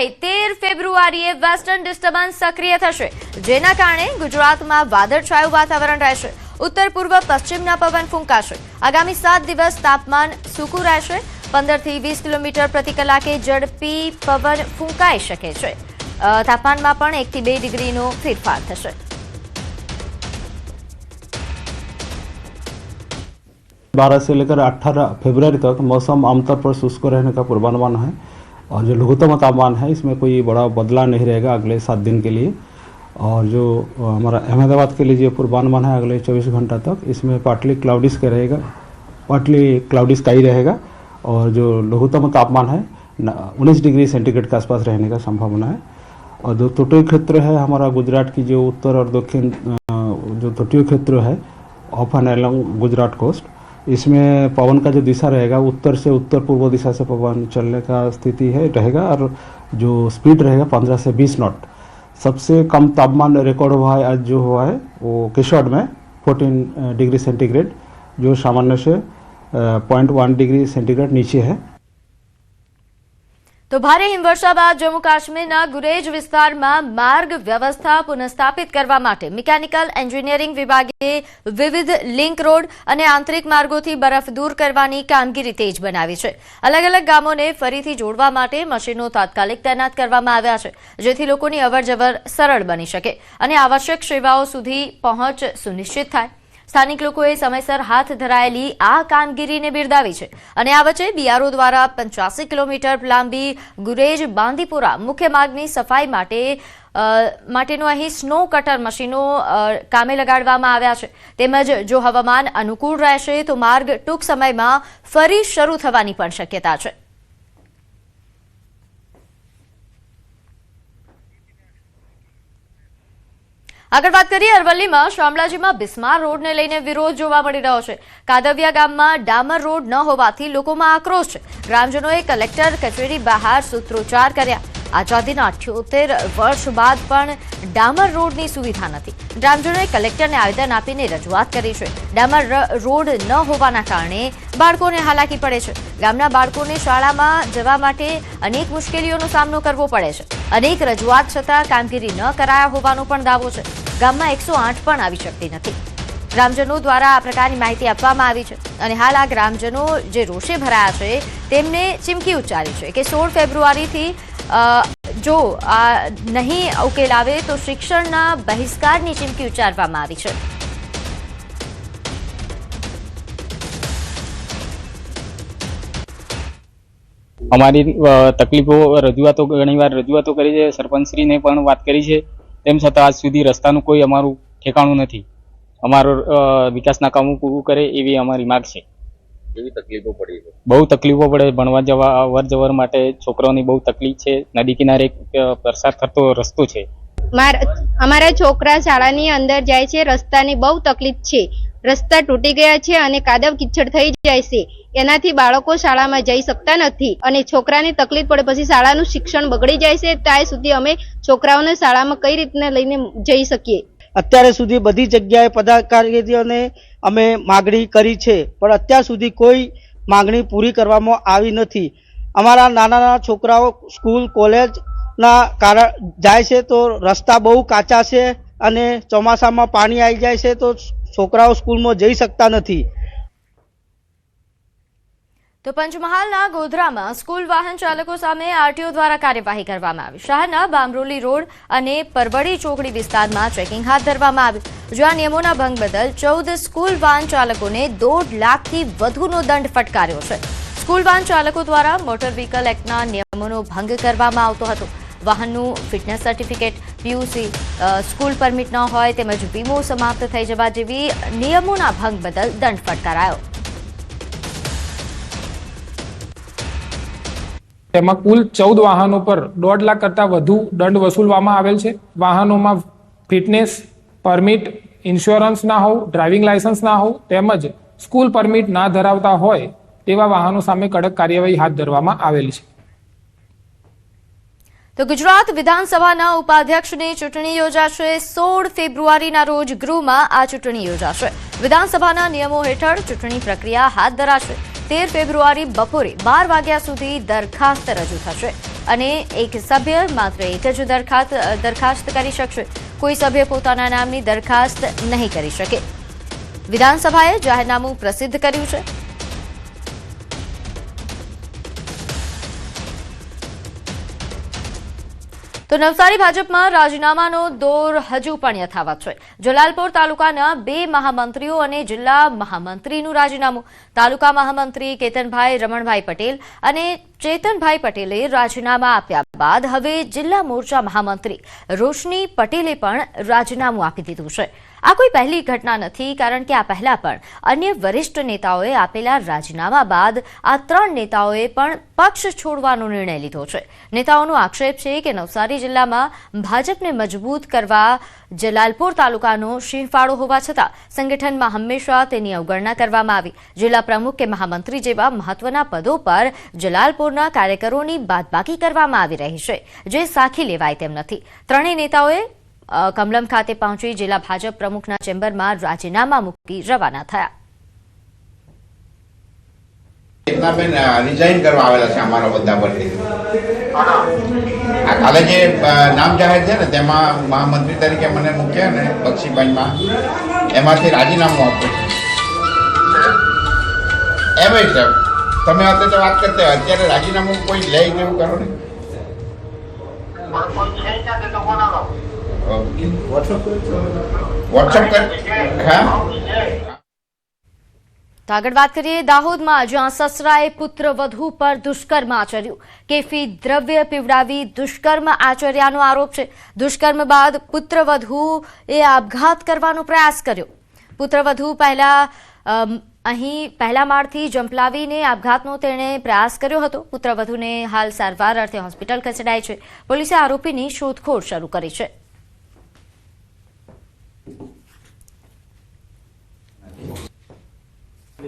સહિત 13 ફેબ્રુઆરીએ western disturbance સક્રિય થશે, જેના કારણે ગુજરાતમાં વાદળછાયું વાતાવરણ રહેશે. ઉત્તર પૂર્વ પશ્ચિમના પવન ફૂંકાશે. આગામી 7 દિવસ તાપમાન સૂકું રહેશે. 15 થી 20 કિલોમીટર પ્રતિ કલાકે ઝડપી પવન ફૂંકાઈ શકે છે. તાપમાનમાં પણ 1 થી 2 ડિગ્રીનો ફેરફાર થશે. 12 से लेकर 18 फरवरी तक मौसम आमतौर पर शुष्क रहने का पूर्वानुमान है और जो लघुत्तम तापमान है इसमें कोई बड़ा बदलाव नहीं रहेगा अगले 7 दिन के लिए. और जो हमारा अहमदाबाद के लिए जो पूर्वानुमान है अगले 24 घंटा तक, इसमें पार्टली क्लाउडी स्काई रहेगा और जो लघुत्तम तापमान है 19 डिग्री सेंटीग्रेड के आसपास रहने का संभावना है. और जो तटीय क्षेत्र है हमारा गुजरात की जो उत्तर और दक्षिण जो तटीय क्षेत्र है off and along Gujarat coast, इसमें पवन का जो दिशा रहेगा उत्तर से उत्तर पूर्व दिशा से पवन चलने का स्थिति है रहेगा और जो स्पीड रहेगा 15 से 20 नॉट. सबसे कम तापमान रिकॉर्ड हुआ है आज जो हुआ है वो केशोद में 14 डिग्री सेंटीग्रेड, जो सामान्य से 0.1 डिग्री सेंटीग्रेड नीचे है. तो भारे हिमवर्षा बाद जम्मू काश्मीરના ગુરેજ વિસ્તારમાં માર્ગ વ્યવસ્થા પુનઃસ્થાપિત કરવા માટે મિકેનિકલ એન્જિનિયરિંગ વિભાગે વિવિધ લિંક રોડ અને આંતરિક માર્ગોથી બરફ દૂર કરવાની કામગીરી તેજ બનાવી છે. અલગ અલગ ગામોને ફરીથી જોડવા માટે મશીનો તાત્કાલિક તૈનાત કરવામાં આવ્યા છે, જેથી લોકોની અવરજવર સરળ બની શકે અને આવશ્યક સેવાઓ સુધી પહોંચ સુનિશ્ચિત થાય. સ્થાનિક લોકોએ સમયસર હાથ ધરાયેલી આ કામગીરીને બિરદાવી છે. અને આ વચ્ચે બીઆરઓ દ્વારા 85 કિલોમીટર લાંબી ગુરેજ બાંદીપુરા મુખ્ય માર્ગની સફાઈ માટેનો અહીં સ્નો કટર મશીનો કામે લગાડવામાં આવ્યા છે. તેમજ જો હવામાન અનુકૂળ રહેશે તો માર્ગ ટૂંક સમયમાં ફરી શરૂ થવાની પણ શક્યતા છે. આગળ વાત કરીએ અરવલ્લીમાં શામળાજીમાં બિસ્માર રોડને લઈને વિરોધ જોવા મળી રહ્યો છે. કાદવિયા ગામમાં ડામર રોડ ન હોવાથી લોકોમાં આક્રોશ છે. ગ્રામજનોએ કલેક્ટર કચેરી બહાર સૂત્રોચ્ચાર કર્યા. આઝાદીના 78 વર્ષ બાદ પણ ડામર રોડની સુવિધા નથી. ગ્રામજનોએ કલેક્ટરને આવેદન આપીને રજૂઆત કરી છે. ડામર રોડ ન હોવાના કારણે બાળકોને હાલાકી પડે છે. ગામના બાળકોને શાળામાં જવા માટે અનેક મુશ્કેલીઓનો સામનો કરવો પડે છે. અનેક રજૂઆત છતાં કામગીરી ન કરાયા હોવાનો પણ દાવો છે. ગામમાં 108 પણ આવી શકતી નથી. ગ્રામજનો દ્વારા આ પ્રકારની માહિતી આપવામાં આવી છે અને હાલ આ ગ્રામજનો જે રોષે ભરાયા છે તેમને ચીમકી ઉચ્ચારી છે કે 16 ફેબ્રુઆરીથી જો આ નહીં ઉકેલ આવે તો શિક્ષણના બહિષ્કારની ચીમકી ઉચ્ચારવામાં આવી છે. અમારી તકલીફો રજૂઆતો ઘણીવાર રજૂઆતો કરી છે, સરપંચશ્રીને પણ વાત કરી છે, તેમ છતાં આજ સુધી રસ્તાનું કોઈ અમારું ઠેકાણું નથી. અમારો વિકાસના કામો પૂરું કરે એવી અમારી માંગ છે. કેવી તકલીફો પડી છે? બહુ તકલીફો પડે, ભણવા જવા અવર જવર માટે છોકરાઓની બહુ તકલીફ છે. નદી કિનારે પસાર થતો રસ્તો છે. અમારા છોકરા શાળાની અંદર જાય છે, રસ્તાની બહુ તકલીફ છે. રસ્તા તૂટી ગયા છે અને કાદવ કિચડ થઈ જાય છે. એનાથી બાળકો શાળામાં જઈ શકતા નથી અને છોકરાની તકલીફ પડે, પછી શાળાનું શિક્ષણ બગડી જાય છે. ત્યાં સુધી અમે છોકરાઓને શાળામાં કઈ રીતના લઈને જઈ શકીએ? અત્યારે સુધી બધી જગ્યાએ પદાધિકારીઓને અમે માગણી કરી છે, પણ અત્યાર સુધી કોઈ માગણી પૂરી કરવામાં આવી નથી. અમારા નાના છોકરાઓ સ્કૂલ કોલેજના કારણ જાય છે તો રસ્તા બહુ કાચા છે અને ચોમાસામાં પાણી આવી જાય છે તો છોકરાઓ સ્કૂલમાં જઈ શકતા નથી. તો પંચમહાલના ગોધરામાં સ્કૂલ વાહન ચાલકો સામે આરટીઓ દ્વારા કાર્યવાહી કરવામાં આવી. શહેરના બામરોલી રોડ અને પરવડી ચોકડી વિસ્તારમાં ચેકિંગ હાથ ધરવામાં આવ્યું, જ્યાં નિયમોના ભંગ બદલ 14 સ્કૂલ વાહન ચાલકોને 1.5 લાખથી વધુનો દંડ ફટકાર્યો છે. સ્કૂલ વાહન ચાલકો દ્વારા મોટર વ્હીકલ એક્ટના નિયમોનો ભંગ કરવામાં આવતો હતો. વાહનનું fitness certificate, PUC, school permit ન હોય તેમજ વીમો સમાપ્ત થઈ જવા જેવી નિયમોના ભંગ બદલ દંડ ફટકારાયો. તેમાં કુલ 14 વાહનો પર 1.5 લાખ કરતાં વધુ દંડ વસૂલવામાં આવેલ છે. વાહનોમાં ફિટનેસ, પરમિટ, ઇન્સ્યોરન્સ ના હોવું, ડ્રાઇવિંગ લાયસન્સ ના હોવું તેમજ સ્કૂલ પરમિટ ના ધરાવતા હોય તેવા વાહનો સામે કડક કાર્યવાહી હાથ ધરવામાં આવેલી છે. તો ગુજરાત વિધાનસભાના ઉપાધ્યક્ષની ચૂંટણી યોજાશે. 16 ફેબ્રુઆરીના રોજ ગૃહમાં આ ચૂંટણી યોજાશે. વિધાનસભાના નિયમો હેઠળ ચૂંટણી પ્રક્રિયા હાથ ધરાશે. 13 ફેબ્રુઆરી બપોરે 12 વાગ્યા સુધી દરખાસ્ત રજૂ થશે. અને એક સભ્ય માત્ર એક જ દરખાસ્ત કરી શકશે. કોઈ સભ્ય પોતાના નામની દરખાસ્ત નહીં કરી શકે. વિધાનસભાએ જાહેરનામું પ્રસિદ્ધ કર્યું છે. તો નવસારી ભાજપમાં રાજીનામાનો દોર હજુ પણ યથાવત છે. જલાલપોર તાલુકાના 2 મહામંત્રીઓ અને જિલ્લા મહામંત્રીનું રાજીનામું. તાલુકા મહામંત્રી કેતનભાઈ રમણભાઈ પટેલ અને ચેતનભાઈ પટેલે રાજીનામા આપ્યા બાદ હવે જિલ્લા મોરચા મહામંત્રી રોશની પટેલે પણ રાજીનામું આપી દીધું છે. આ કોઈ પહેલી ઘટના નથી, કારણ કે આ પહેલા પણ અન્ય વરિષ્ઠ નેતાઓએ આપેલા રાજીનામા બાદ આ 3 નેતાઓએ પણ પક્ષ છોડવાનો નિર્ણય લીધો છે. નેતાઓનો આક્ષેપ છે કે નવસારી જિલ્લામાં ભાજપને મજબૂત કરવા જલાલપોર તાલુકાનો સિંહફાળો હોવા છતાં સંગઠનમાં હંમેશા તેની અવગણના કરવામાં આવી. જિલ્લા પ્રમુખ કે મહામંત્રી જેવા મહત્વના પદો પર જલાલપોરના કાર્યકરોની બાદબાકી કરવામાં આવી રહી છે, જે સાખી લેવાય તેમ નથી. ત્રણેય નેતાઓએ કમલમ ખાતે પહોંચી જિલ્લા ભાજપ પ્રમુખના ચેમ્બરમાં રાજીનામા મૂકી રવાના થયા. ચેતનાબેન રિઝાઇન કરવા આવેલા છે અમારા હોદ્દા પરથી. આ કાલે જે નામ જાહેર છે ને તેમાં મહામંત્રી તરીકે મને મૂક્યા ને બક્ષીભાઈમાં એમાંથી રાજીનામું આપ્યું. એમ જ તમે અત્યારે વાત કરતા અત્યારે રાજીનામું કોઈ લે જેવું કરો ને. વોટ્સઅપ હા. તો આગળ વાત કરીએ દાહોદમાં, જ્યાં સસરાએ પુત્રવધુ પર દુષ્કર્મ આચર્યું. કેફી દ્રવ્ય પીવડાવી દુષ્કર્મ આચર્યાનો આરોપ છે. દુષ્કર્મ બાદ પુત્રવધુએ આપઘાત કરવાનો પ્રયાસ કર્યો. પુત્રવધુ અહીં પહેલા માળથી જંપલાવીને આપઘાતનો તેણે પ્રયાસ કર્યો હતો. પુત્રવધુને હાલ સારવાર અર્થે હોસ્પિટલ ખસેડાઈ છે. પોલીસે આરોપીની શોધખોળ શરૂ કરી છે.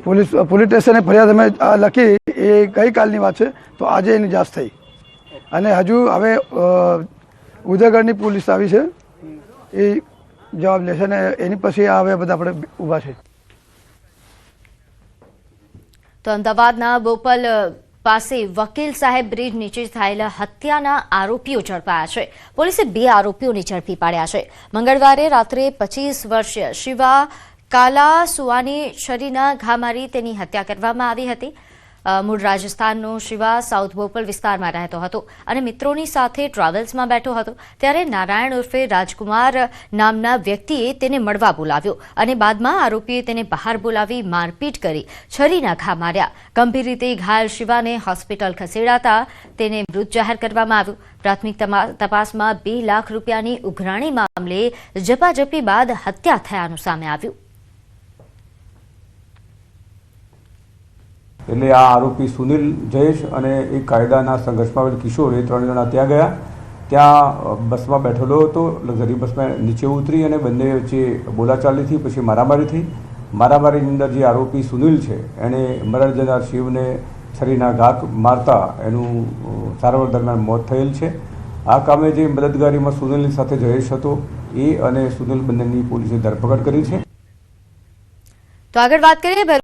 પોલીસ સ્ટેશને ફરિયાદ અમે લખી, એ ગઈકાલની વાત છે. તો આજે એની જાંચ થઈ અને હજુ હવે ઉદયગઢની પોલીસ આવી છે, એ જવાબ લેશે ને એની પછી હવે બધા આપણે ઊભા છે. તો અમદાવાદના બોપલ પાસે વકીલ સાહેબ બ્રિજ નીચે થયેલા હત્યાના આરોપીઓ ઝડપાયા છે. પોલીસે 2 આરોપીઓને ઝડપી પાડ્યા છે. મંગળવારે રાત્રે 25 વર્ષીય શિવા કાલા સુવાની છરીના ઘા મારી તેની હત્યા કરવામાં આવી હતી. મૂળ રાજસ્થાનનો શિવા સાઉથ બોપલ વિસ્તારમાં રહેતો હતો અને મિત્રોની સાથે ટ્રાવેલ્સમાં બેઠો હતો. ત્યારે નારાયણ ઉર્ફે રાજકુમાર નામના વ્યક્તિએ તેને મળવા બોલાવ્યો અને બાદમાં આરોપીએ તેને બહાર બોલાવી મારપીટ કરી છરીના ઘા માર્યા. ગંભીર રીતે ઘાયલ શિવાને હોસ્પિટલ ખસેડાતા તેને મૃત જાહેર કરવામાં આવ્યું. પ્રાથમિક તપાસમાં 2 લાખ રૂપિયાની ઉઘરાણી મામલે ઝપાઝપી બાદ હત્યા થયાનું સામે આવ્યું. એટલે આ આરોપી સુનિલ, જયેશ અને એક કાયદાના સંઘર્ષમાં આવેલ કિશોર, એ 3 જણા ત્યાં ગયા. ત્યાં બસમાં બેઠેલો હતો. લક્ઝરી બસમાં નીચે ઉતરી અને બંને વચ્ચે બોલાચાલી થઈ, પછી મારામારી થઈ. મારામારીની અંદર જે આરોપી સુનિલ છે એણે મરણ જનાર શિવને છરીના ઘા મારતા એનું સારવાર દરમિયાન મોત થયેલ છે. આ કામે જે મદદગારીમાં સુનિલની સાથે જયેશ હતો, એ અને સુનિલ બંનેની પોલીસે ધરપકડ કરી છે. તો આગળ વાત કરીએ